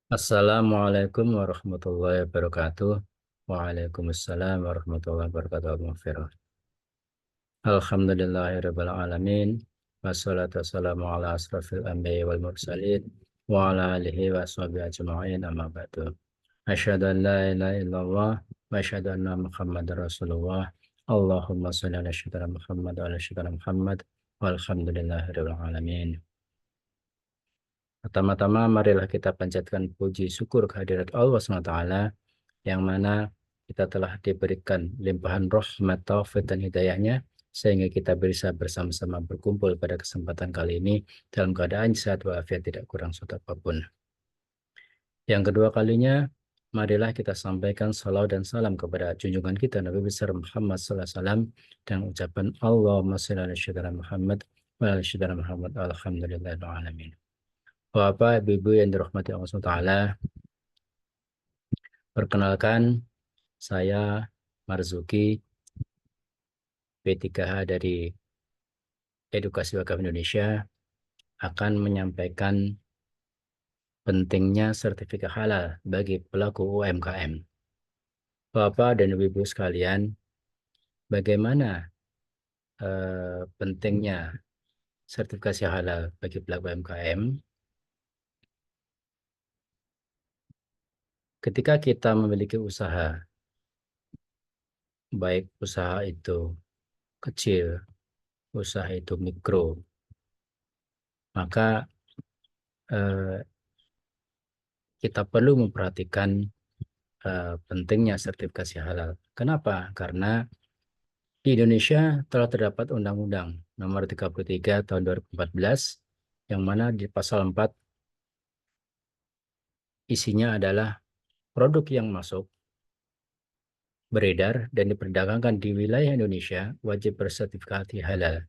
Assalamualaikum warahmatullahi wabarakatuh. Waalaikumsalam warahmatullahi wabarakatuh. Maghfirah. Alhamdulillahirabbil alamin. Wassalatu wassalamu ala asrofil anbiya'i wal mursalin wa ala alihi wa sahbihi ajma'in amma ba'du. Asyhadu an la ilaha illallah wa asyhadu anna Muhammadar Rasulullah. Allahumma shalli ala sayyidina Muhammad wa ala sayyidina Muhammad walhamdulillahirabbil alamin. Pertama-tama marilah kita panjatkan puji syukur kehadirat Allah SWT yang mana kita telah diberikan limpahan rahmat, taufik dan hidayahnya sehingga kita bisa bersama-sama berkumpul pada kesempatan kali ini dalam keadaan sehat walafiat, tidak kurang suatu apapun. Yang kedua kalinya, marilah kita sampaikan salawat dan salam kepada junjungan kita Nabi besar Muhammad SAW dan ucapan Allahumma shalli ala sayyidina Muhammad wa ala sayyidina Muhammad alhamdulillahil alamin. Bapak, Ibu yang dirahmati Allah SWT, perkenalkan saya Marzuki, P3H dari Edukasi Wakaf Indonesia, akan menyampaikan pentingnya sertifikat halal bagi pelaku UMKM. Bapak dan Ibu sekalian, bagaimana pentingnya sertifikasi halal bagi pelaku UMKM? Ketika kita memiliki usaha, baik usaha itu kecil, usaha itu mikro, maka kita perlu memperhatikan pentingnya sertifikasi halal. Kenapa? Karena di Indonesia telah terdapat Undang-Undang Nomor 33 Tahun 2014 yang mana di pasal 4 isinya adalah produk yang masuk, beredar, dan diperdagangkan di wilayah Indonesia wajib bersertifikasi halal.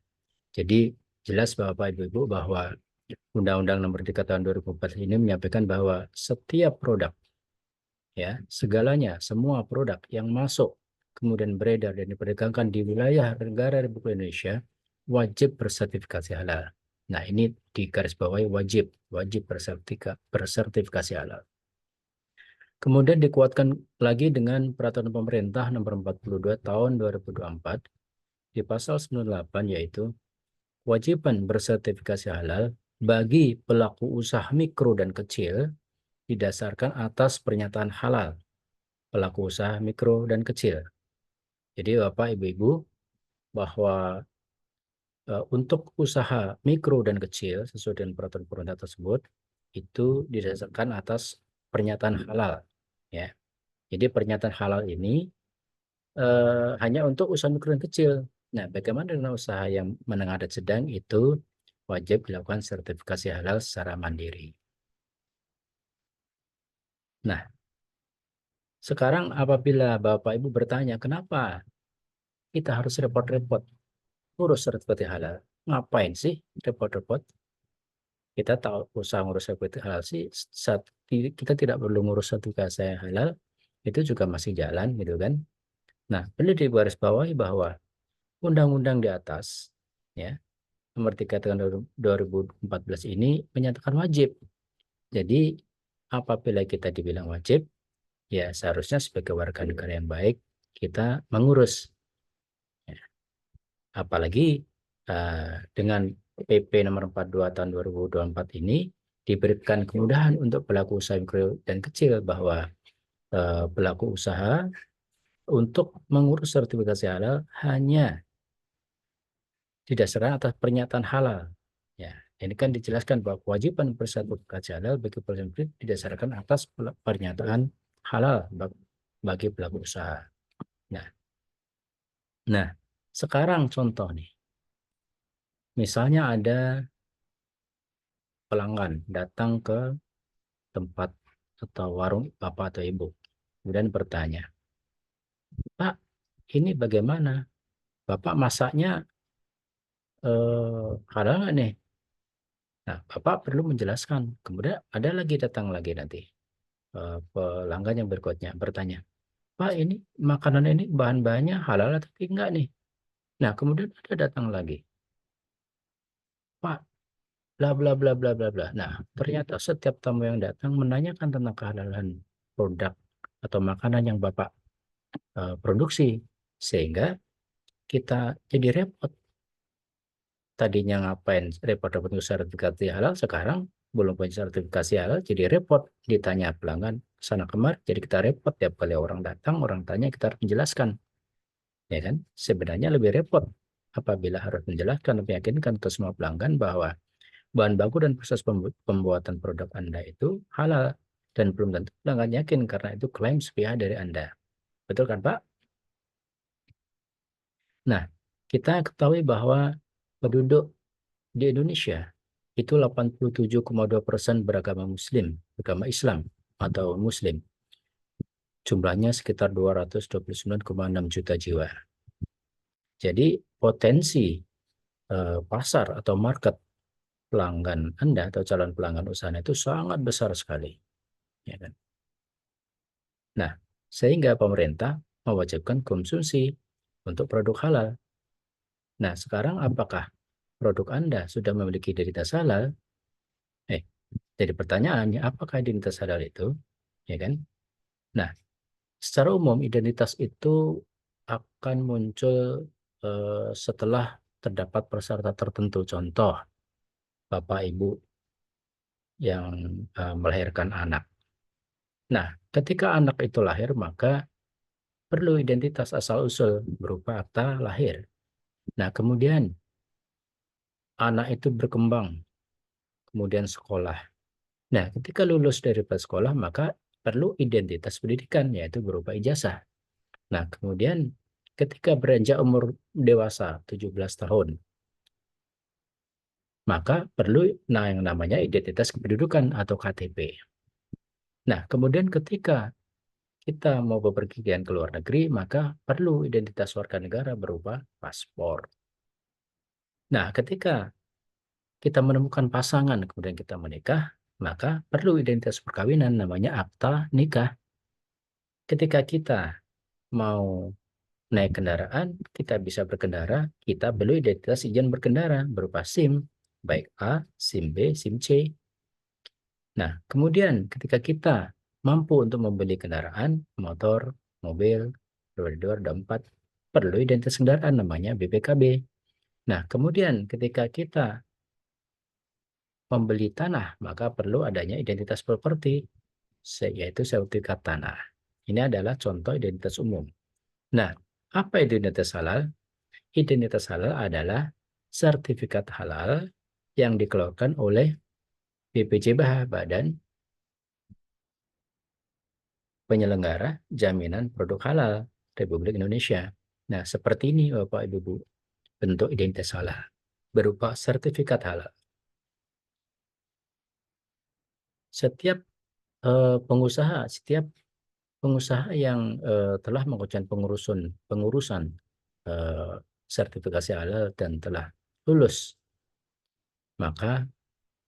Jadi jelas Bapak Ibu bahwa Undang-Undang Nomor 3 Tahun 2014 ini menyampaikan bahwa setiap produk, ya, segalanya, semua produk yang masuk kemudian beredar dan diperdagangkan di wilayah negara Republik Indonesia wajib bersertifikasi halal. Nah, ini digarisbawahi wajib bersertifikasi halal. Kemudian dikuatkan lagi dengan Peraturan Pemerintah Nomor 42 Tahun 2024 di pasal 98, yaitu kewajiban bersertifikasi halal bagi pelaku usaha mikro dan kecil didasarkan atas pernyataan halal pelaku usaha mikro dan kecil. Jadi Bapak Ibu bahwa untuk usaha mikro dan kecil sesuai dengan peraturan pemerintah tersebut itu didasarkan atas pernyataan halal, ya. Jadi pernyataan halal ini hanya untuk usaha mikro dan kecil. Nah, bagaimana dengan usaha yang menengah dan sedang, itu wajib dilakukan sertifikasi halal secara mandiri. Nah, sekarang apabila Bapak Ibu bertanya, kenapa kita harus repot-repot ngurus sertifikasi halal? Ngapain sih repot-repot? Kita tahu usaha ngurus sertifikasi halal sih, saat kita tidak perlu ngurus sertifikasi halal, itu juga masih jalan gitu kan. Nah, perlu digarisbawahi bahwa undang-undang di atas, ya, nomor 3 tahun 2014 ini menyatakan wajib. Jadi apabila kita dibilang wajib, ya seharusnya sebagai warga negara yang baik kita mengurus. Ya. Apalagi dengan PP nomor 42 tahun 2024 ini diberikan kemudahan untuk pelaku usaha mikro dan kecil bahwa pelaku usaha untuk mengurus sertifikasi halal hanya didasarkan atas pernyataan halal. Ya, ini kan dijelaskan bahwa kewajiban bersertifikasi halal bagi pelaku usaha didasarkan atas pernyataan halal bagi pelaku usaha. Nah, nah, sekarang contoh nih, misalnya ada pelanggan datang ke tempat atau warung Bapak atau Ibu, kemudian bertanya, Pak, ini bagaimana? Bapak masaknya halal nggak nih? Nah, Bapak perlu menjelaskan. Kemudian ada lagi datang lagi nanti pelanggan yang berikutnya bertanya, Pak, ini makanan ini bahan-bahannya halal atau enggak nih? Nah, kemudian ada datang lagi, Pak, bla bla bla bla bla bla. Nah, ternyata setiap tamu yang datang menanyakan tentang kehalalan produk atau makanan yang Bapak produksi, sehingga kita jadi repot. Tadinya ngapain repot-repot ngurus sertifikasi halal, sekarang belum punya sertifikasi halal, jadi repot. Ditanya pelanggan sana kemari, jadi kita repot. Tiap kali orang datang, orang tanya, kita harus menjelaskan. Ya kan? Sebenarnya lebih repot apabila harus menjelaskan dan meyakinkan ke semua pelanggan bahwa bahan baku dan proses pembuatan produk Anda itu halal. Dan belum tentu pelanggan yakin karena itu klaim sepihak dari Anda. Betul kan, Pak? Nah, kita ketahui bahwa penduduk di Indonesia itu 87,2% beragama Muslim, beragama Islam atau Muslim. Jumlahnya sekitar 229,6 juta jiwa. Jadi potensi pasar atau market pelanggan Anda atau calon pelanggan usaha itu sangat besar sekali. Ya kan? Nah, sehingga pemerintah mewajibkan konsumsi untuk produk halal. Nah, sekarang apakah produk Anda sudah memiliki identitas halal? Eh, jadi pertanyaannya, apakah identitas halal itu? Ya kan? Nah, secara umum identitas itu akan muncul setelah terdapat persyaratan tertentu. Contoh, Bapak Ibu yang melahirkan anak. Nah, ketika anak itu lahir, maka perlu identitas asal-usul berupa akta lahir. Nah, kemudian anak itu berkembang, kemudian sekolah. Nah, ketika lulus dari sekolah, maka perlu identitas pendidikan, yaitu berupa ijazah. Nah, kemudian ketika beranjak umur dewasa 17 tahun, maka perlu yang namanya identitas kependudukan atau KTP. Nah, kemudian ketika kita mau bepergian ke luar negeri, maka perlu identitas warga negara berupa paspor. Nah, ketika kita menemukan pasangan, kemudian kita menikah, maka perlu identitas perkawinan namanya akta nikah. Ketika kita mau naik kendaraan, kita bisa berkendara, kita perlu identitas izin berkendara berupa SIM, baik A, SIM B, SIM C. Nah, kemudian ketika kita mampu untuk membeli kendaraan, motor, mobil, roda 2, roda 4, perlu identitas kendaraan namanya BPKB. Nah, kemudian ketika kita membeli tanah, maka perlu adanya identitas properti, yaitu sertifikat tanah. Ini adalah contoh identitas umum. Nah, apa itu identitas halal? Identitas halal adalah sertifikat halal yang dikeluarkan oleh BPJBH, Badan Penyelenggara Jaminan Produk Halal Republik Indonesia. Nah, seperti ini Bapak Ibu, bentuk identitas halal berupa sertifikat halal. Setiap setiap pengusaha yang telah melakukan pengurusan eh, sertifikasi halal dan telah lulus, maka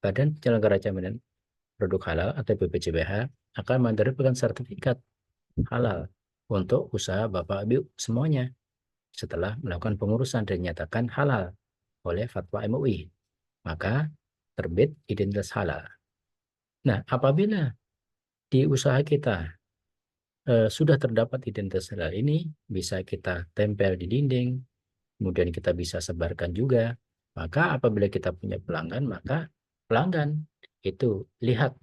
Badan Penyelenggara Jaminan Produk Halal atau BPJBH akan menerbitkan sertifikat halal untuk usaha Bapak Ibu semuanya setelah melakukan pengurusan dan dinyatakan halal oleh Fatwa MUI. Maka terbit identitas halal. Nah, apabila di usaha kita sudah terdapat identitas halal ini, bisa kita tempel di dinding, kemudian kita bisa sebarkan juga. Maka apabila kita punya pelanggan, maka pelanggan itu lihat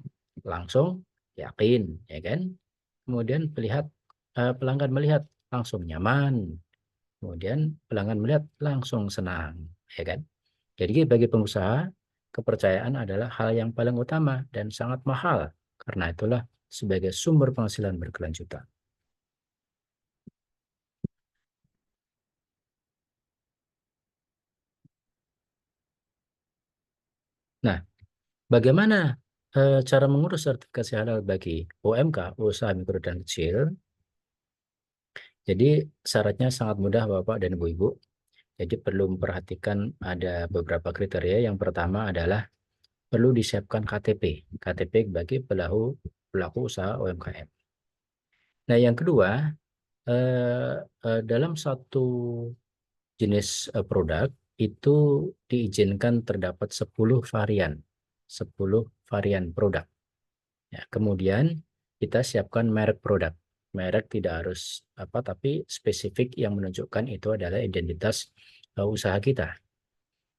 langsung, yakin, ya kan? Kemudian pelanggan melihat langsung nyaman, kemudian pelanggan melihat langsung senang, ya kan? Jadi bagi pengusaha, kepercayaan adalah hal yang paling utama dan sangat mahal. Karena itulah sebagai sumber penghasilan berkelanjutan. Nah, bagaimana cara mengurus sertifikasi halal bagi UMK, usaha mikro dan kecil? Jadi syaratnya sangat mudah Bapak dan Ibu-Ibu. Jadi perlu memperhatikan ada beberapa kriteria. Yang pertama adalah perlu disiapkan KTP. KTP bagi pelaku usaha UMKM. Nah, yang kedua, dalam satu jenis produk itu diizinkan terdapat 10 varian produk. Ya, kemudian kita siapkan merek produk. Merek tidak harus apa, tapi spesifik yang menunjukkan itu adalah identitas usaha kita.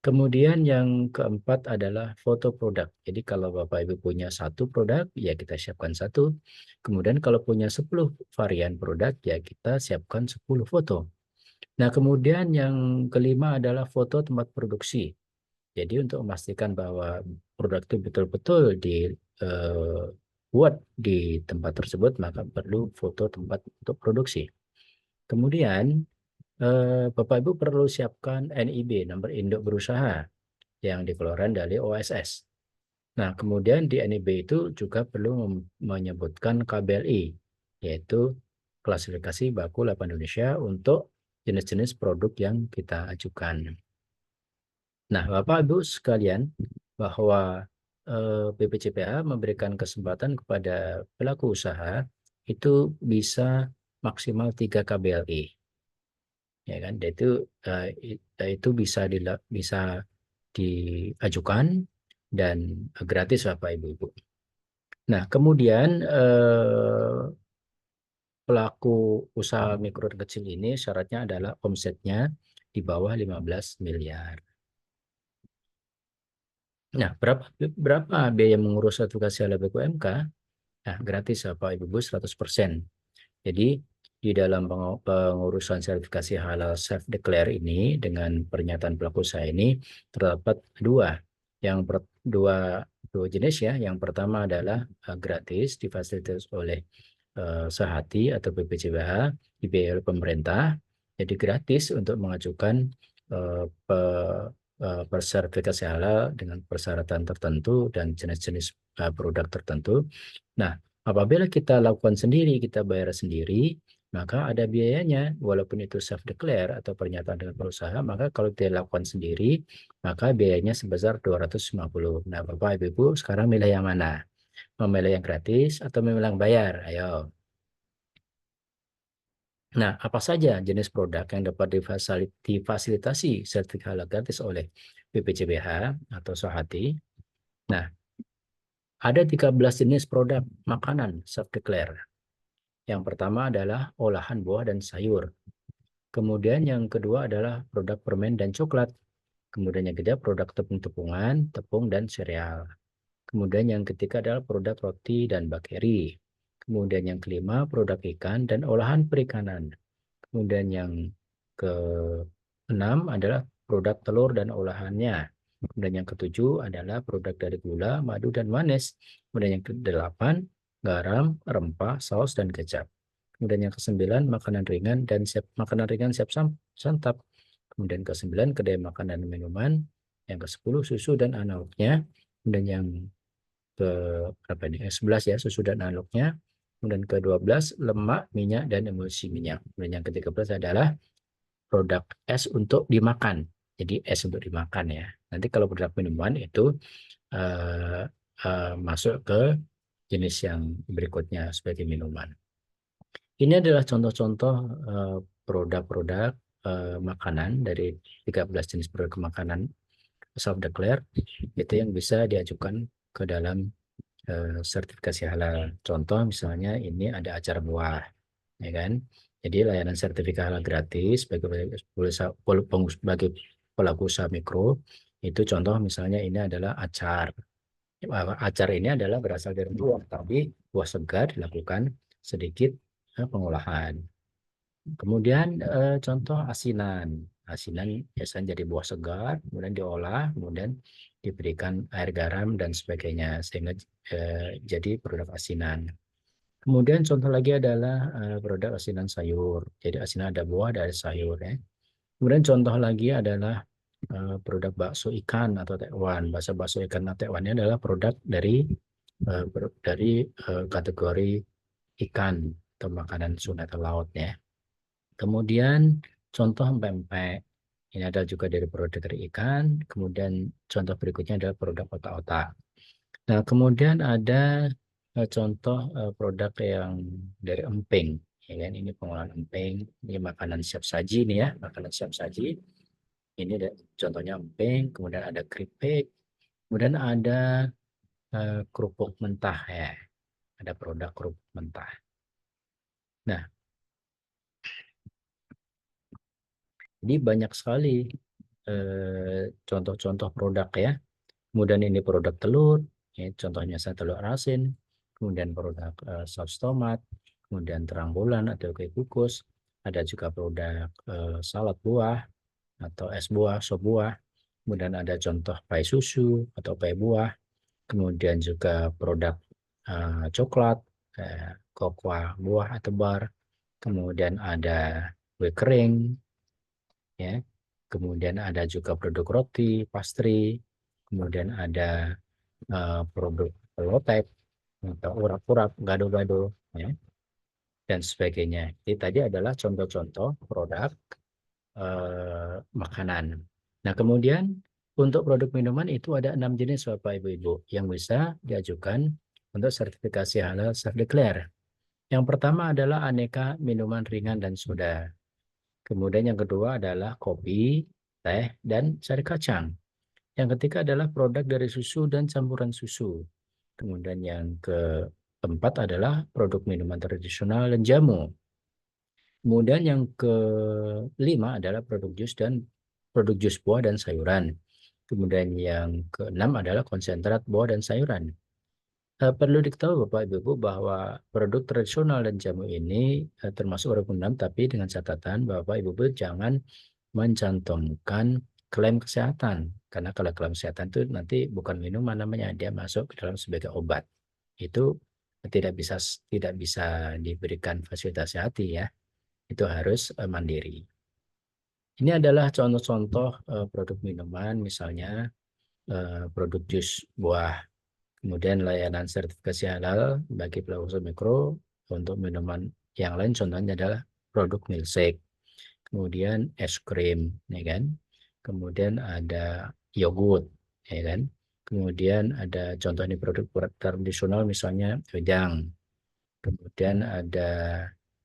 Kemudian yang keempat adalah foto produk. Jadi kalau Bapak Ibu punya satu produk, ya kita siapkan satu. Kemudian kalau punya 10 varian produk, ya kita siapkan 10 foto. Nah, kemudian yang kelima adalah foto tempat produksi. Jadi untuk memastikan bahwa produk itu betul-betul dibuat di tempat tersebut, maka perlu foto tempat untuk produksi. Kemudian Bapak Ibu perlu siapkan NIB, nomor induk berusaha, yang dikeluarkan dari OSS. Nah, kemudian di NIB itu juga perlu menyebutkan KBLI, yaitu klasifikasi baku laba Indonesia untuk jenis-jenis produk yang kita ajukan. Nah, Bapak Ibu sekalian, bahwa BPJPH memberikan kesempatan kepada pelaku usaha itu bisa maksimal 3 KBLI. Ya kan, itu bisa diajukan dan gratis Bapak Ibu. Nah, kemudian pelaku usaha mikro dan kecil ini syaratnya adalah omsetnya di bawah 15 miliar. Nah, berapa biaya mengurus sertifikasi halal BPUMK? Nah, gratis Bapak Ibu 100%. Jadi di dalam pengurusan sertifikasi halal self declare ini dengan pernyataan pelaku usaha ini terdapat dua jenis ya. Yang pertama adalah gratis difasilitasi oleh Sehati atau BPJPH dibiayai oleh pemerintah. Jadi gratis untuk mengajukan sertifikasi halal dengan persyaratan tertentu dan jenis-jenis produk tertentu. Nah, apabila kita lakukan sendiri, kita bayar sendiri, maka ada biayanya. Walaupun itu self declare atau pernyataan dengan perusahaan, maka kalau kita lakukan sendiri, maka biayanya sebesar 250. Nah, Bapak Ibu sekarang milih yang mana? Memilih yang gratis atau memilih yang bayar? Ayo. Nah, apa saja jenis produk yang dapat difasilitasi sertifikat halal gratis oleh BPJPH atau Sehati? Nah, ada 13 jenis produk makanan self-declare. Yang pertama adalah olahan buah dan sayur. Kemudian yang kedua adalah produk permen dan coklat. Kemudian yang ketiga produk tepung-tepungan, tepung dan sereal. Kemudian yang ketiga adalah produk roti dan bakeri. Kemudian yang kelima produk ikan dan olahan perikanan. Kemudian yang keenam adalah produk telur dan olahannya. Kemudian yang ketujuh adalah produk dari gula, madu, dan manis. Kemudian yang kedelapan, garam, rempah, saus, dan kecap. Kemudian yang kesembilan, makanan ringan siap santap. Kemudian kesembilan, kedai makanan dan minuman. Yang ke-10, susu dan analognya. Kemudian yang ke-11 ya, susu dan analognya. Kemudian ke-12, lemak, minyak, dan emulsi minyak. Kemudian yang ke-13 adalah produk es untuk dimakan. Jadi es untuk dimakan ya. Nanti kalau produk minuman itu masuk ke jenis yang berikutnya sebagai minuman. Ini adalah contoh-contoh produk-produk makanan dari 13 jenis produk makanan self-declare itu yang bisa diajukan ke dalam sertifikasi halal. Contoh misalnya ini ada acar buah, ya kan? Jadi layanan sertifikat halal gratis bagi pelaku usaha mikro itu contoh misalnya ini adalah acar. Acar ini adalah berasal dari buah, tapi buah segar dilakukan sedikit pengolahan. Kemudian contoh asinan. Asinan biasanya jadi buah segar, kemudian diolah, kemudian diberikan air garam dan sebagainya sehingga jadi produk asinan. Kemudian contoh lagi adalah produk asinan sayur. Jadi asinan ada buah, ada sayur ya. Kemudian contoh lagi adalah produk bakso ikan atau tekwan. Bakso ikan atau tekwan ini adalah produk dari kategori ikan atau makanan sungai atau laut ya. Kemudian contoh pempek. Ini ada juga dari produk dari ikan. Kemudian contoh berikutnya adalah produk otak-otak. Nah, kemudian ada contoh produk yang dari emping. Ya kan? Ini pengolahan emping. Ini makanan siap saji nih ya, makanan siap saji. Ini contohnya emping, kemudian ada keripik, kemudian ada kerupuk mentah ya. Ada produk kerupuk mentah. Nah, jadi banyak sekali contoh-contoh produk ya. Kemudian ini produk telur, ya, contohnya saya telur asin, kemudian produk saus tomat, kemudian terang bulan atau kue kukus, ada juga produk salad buah atau es buah, sop buah, kemudian ada contoh pai susu atau pai buah, kemudian juga produk coklat, kokwa buah atau bar, kemudian ada kue kering, ya, kemudian ada juga produk roti, pastry, kemudian ada produk lotek atau urap-urap, gado-gado, ya, dan sebagainya. Jadi tadi adalah contoh-contoh produk makanan. Nah, kemudian untuk produk minuman itu ada 6 jenis Bapak Ibu yang bisa diajukan untuk sertifikasi halal self-declare. Yang pertama adalah aneka minuman ringan dan soda. Kemudian yang kedua adalah kopi, teh, dan sari kacang. Yang ketiga adalah produk dari susu dan campuran susu. Kemudian yang keempat adalah produk minuman tradisional dan jamu. Kemudian yang kelima adalah produk jus buah dan sayuran. Kemudian yang keenam adalah konsentrat buah dan sayuran. Perlu diketahui Bapak Ibu bahwa produk tradisional dan jamu ini termasuk produk 6, tapi dengan catatan Bapak Ibu jangan mencantumkan klaim kesehatan. Karena kalau klaim kesehatan itu nanti bukan minuman namanya, dia masuk ke dalam sebagai obat. Itu tidak bisa diberikan fasilitas hati ya. Itu harus mandiri. Ini adalah contoh-contoh produk minuman, misalnya produk jus buah. Kemudian layanan sertifikasi halal bagi pelaku usaha mikro. Untuk minuman yang lain contohnya adalah produk milkshake. Kemudian es krim, ya kan? Kemudian ada yogurt, ya kan? Kemudian ada contoh ini produk tradisional misalnya wedang. Kemudian ada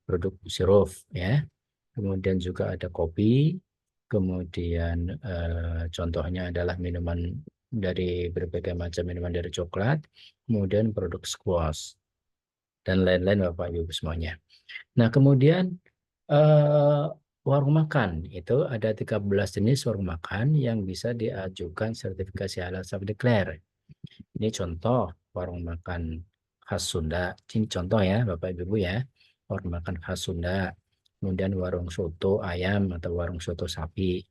produk sirup, ya. Kemudian juga ada kopi. Kemudian contohnya adalah minuman dari berbagai macam minuman dari coklat. Kemudian produk squash dan lain-lain Bapak Ibu semuanya. Nah, kemudian warung makan itu ada 13 jenis warung makan yang bisa diajukan sertifikasi halal self-declare. Ini contoh warung makan khas Sunda. Ini contoh ya Bapak Ibu ya. Warung makan khas Sunda. Kemudian warung soto ayam atau warung soto sapi.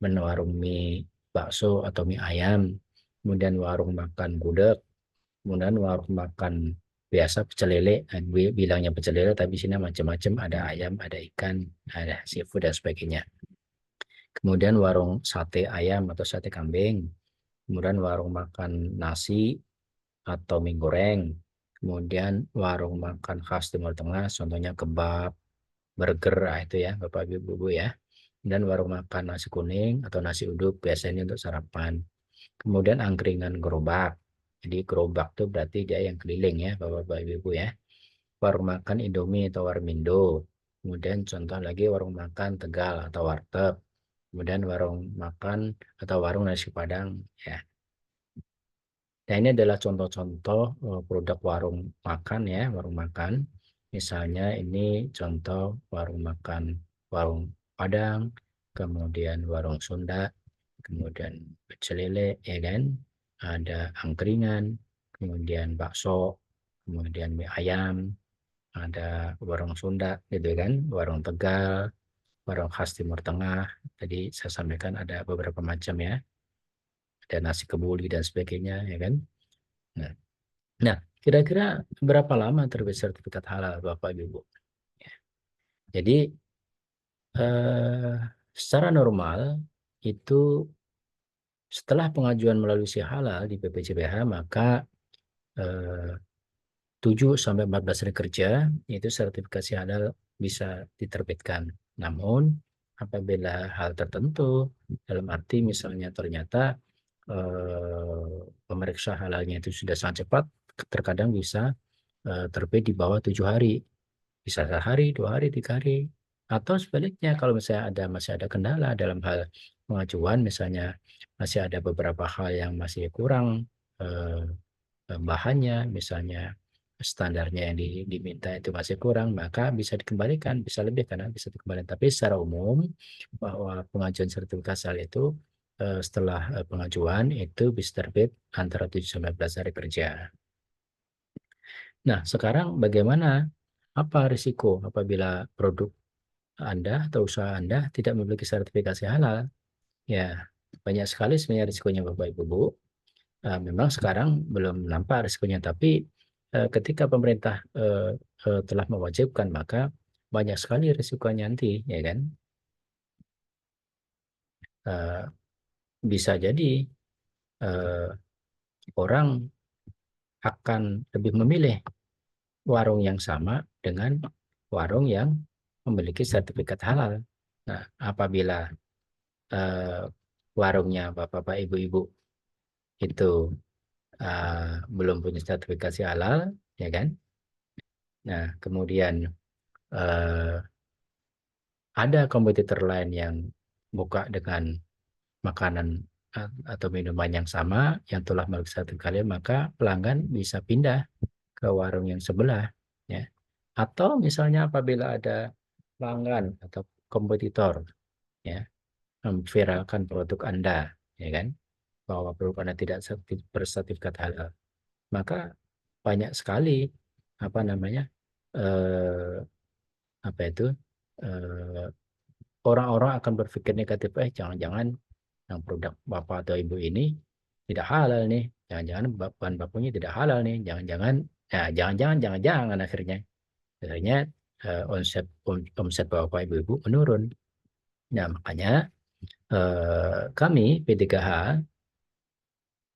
Warung mie bakso atau mie ayam. Kemudian warung makan gudeg. Kemudian warung makan biasa pecel lele, bilangnya pecel lele tapi sini macam-macam, ada ayam, ada ikan, ada seafood dan sebagainya. Kemudian warung sate ayam atau sate kambing, kemudian warung makan nasi atau mie goreng, kemudian warung makan khas Timur Tengah, contohnya kebab, burger, itu ya Bapak Ibu ya. Dan warung makan nasi kuning atau nasi uduk biasanya untuk sarapan. Kemudian angkringan gerobak. Jadi gerobak itu berarti dia yang keliling ya Bapak Ibu ya. Warung makan Indomie atau Warmindo. Kemudian contoh lagi warung makan Tegal atau Warteg. Kemudian warung makan atau warung nasi Padang ya. Nah, ini adalah contoh-contoh produk warung makan ya, warung makan. Misalnya ini contoh warung makan warung Padang, kemudian warung Sunda, kemudian pecel lele ya kan, ada angkringan, kemudian bakso, kemudian mie ayam, ada warung Sunda gitu kan, warung Tegal, warung khas Timur Tengah. Tadi saya sampaikan ada beberapa macam ya, ada nasi kebuli dan sebagainya ya kan. Nah, nah, kira-kira berapa lama terbit sertifikat halal Bapak Ibu? Ya. Jadi secara normal itu setelah pengajuan melalui si halal di BPJPH maka 7 sampai 14 hari kerja itu sertifikasi halal bisa diterbitkan. Namun apabila hal tertentu dalam arti misalnya ternyata pemeriksa halalnya itu sudah sangat cepat, terkadang bisa terbit di bawah 7 hari, bisa sehari, 2 hari, 3 hari, atau sebaliknya kalau misalnya masih ada kendala dalam hal pengajuan, misalnya masih ada beberapa hal yang masih kurang bahannya, misalnya standarnya yang diminta itu masih kurang, maka bisa dikembalikan, bisa lebih karena bisa dikembalikan. Tapi secara umum bahwa pengajuan sertifikat halal itu setelah pengajuan itu bisa terbit antara 7 sampai 14 hari kerja. Nah, sekarang bagaimana, apa risiko apabila produk Anda atau usaha Anda tidak memiliki sertifikasi halal? Ya, banyak sekali sebenarnya risikonya Bapak Ibu Bu. Memang sekarang belum nampak risikonya, tapi ketika pemerintah telah mewajibkan, maka banyak sekali risikonya nanti, ya kan? Eh, Bisa jadi eh, orang akan lebih memilih warung yang sama dengan warung yang memiliki sertifikat halal. Nah, apabila eh, warungnya Bapak-bapak, Ibu-ibu itu belum punya sertifikasi halal, ya kan? Nah, kemudian eh, ada kompetitor lain yang buka dengan makanan atau minuman yang sama yang telah memiliki sertifikat halal, maka pelanggan bisa pindah ke warung yang sebelah, ya. Atau misalnya apabila ada pelanggan atau kompetitor, ya, memviralkan produk Anda, ya kan, bahwa produk Anda tidak bersertifikat halal, maka banyak sekali apa namanya eh, apa itu eh, orang-orang akan berpikir negatif, jangan-jangan yang produk bapak atau ibu ini tidak halal nih, jangan-jangan bahan bakunya tidak halal nih, jangan-jangan, ya jangan-jangan akhirnya omset bapak ibu-ibu menurun. Nah, makanya kami P3H,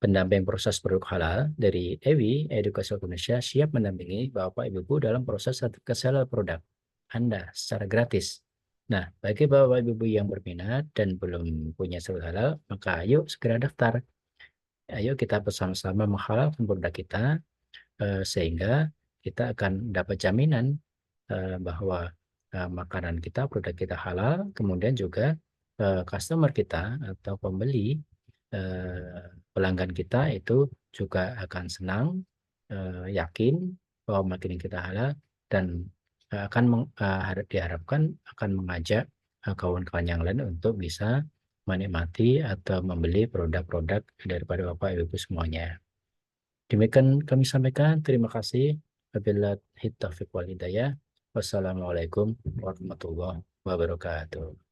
pendamping proses produk halal dari EWI Edukasi Indonesia, siap mendampingi bapak ibu-ibu dalam proses sertifikasi halal produk Anda secara gratis. Nah, bagi bapak ibu yang berminat dan belum punya sertifikat halal, maka ayo segera daftar. Ayo kita bersama-sama menghalalkan produk kita, sehingga kita akan dapat jaminan bahwa makanan kita, produk kita halal, kemudian juga customer kita atau pembeli, pelanggan kita itu juga akan senang, yakin bahwa makanan kita halal, dan diharapkan akan mengajak kawan-kawan yang lain untuk bisa menikmati atau membeli produk-produk daripada Bapak Ibu semuanya. Demikian kami sampaikan. Terima kasih. Wabillahi taufiq wal hidayah. Wassalamualaikum warahmatullahi wabarakatuh.